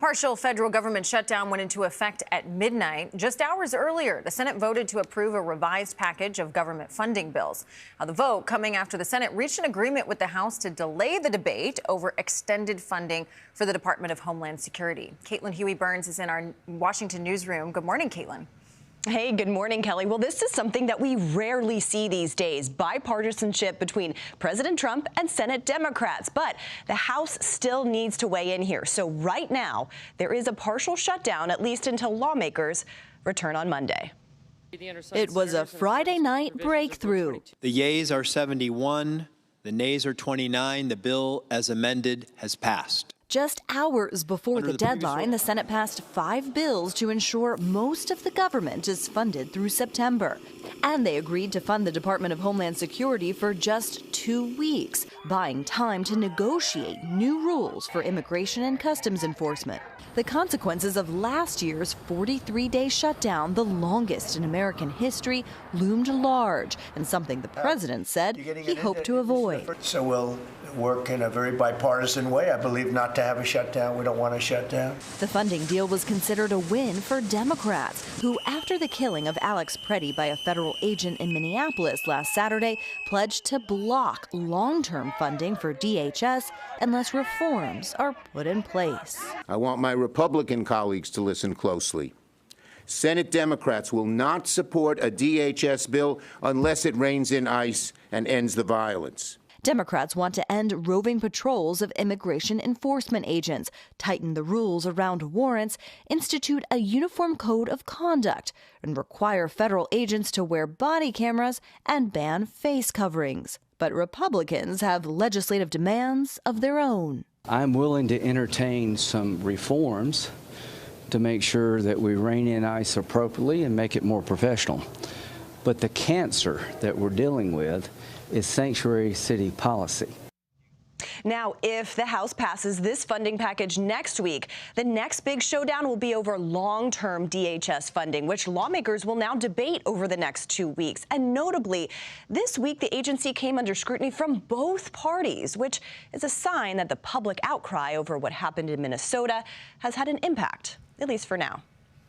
Partial federal government shutdown went into effect at midnight. Just hours earlier, the Senate voted to approve a revised package of government funding bills. Now, the vote coming after the Senate reached an agreement with the House to delay the debate over extended funding for the Department of Homeland Security. Caitlin Huey-Burns is in our Washington newsroom. Good morning, Caitlin. Hey, good morning, Kelly. Well, this is something that we rarely see these days, bipartisanship between President Trump and Senate Democrats. But the House still needs to weigh in here. So right now, there is a partial shutdown, at least until lawmakers return on Monday. It was a Friday night breakthrough. The yeas are 71, the nays are 29. The bill, as amended, has passed. Just hours before the deadline, the Senate passed 5 bills to ensure most of the government is funded through September. And they agreed to fund the Department of Homeland Security for just 2 weeks, buying time to negotiate new rules for immigration and customs enforcement. The consequences of last year's 43-day shutdown, the longest in American history, loomed large, and something the president said he hoped to avoid. So we'll work in a very bipartisan way, I believe, not to have a shutdown. We don't want a shutdown. The funding deal was considered a win for Democrats, who, after the killing of Alex Preddy by a federal agent in Minneapolis last Saturday, pledged to block long-term funding for DHS unless reforms are put in place. I want my Republican colleagues to listen closely. Senate Democrats will not support a DHS bill unless it reins in ICE and ends the violence. Democrats want to end roving patrols of immigration enforcement agents, tighten the rules around warrants, institute a uniform code of conduct, and require federal agents to wear body cameras and ban face coverings. But Republicans have legislative demands of their own. I'm willing to entertain some reforms to make sure that we rein in ICE appropriately and make it more professional. But the cancer that we're dealing with is sanctuary city policy. Now, if the House passes this funding package next week, the next big showdown will be over long-term DHS funding, which lawmakers will now debate over the next 2 weeks. And notably, this week, the agency came under scrutiny from both parties, which is a sign that the public outcry over what happened in Minnesota has had an impact, at least for now.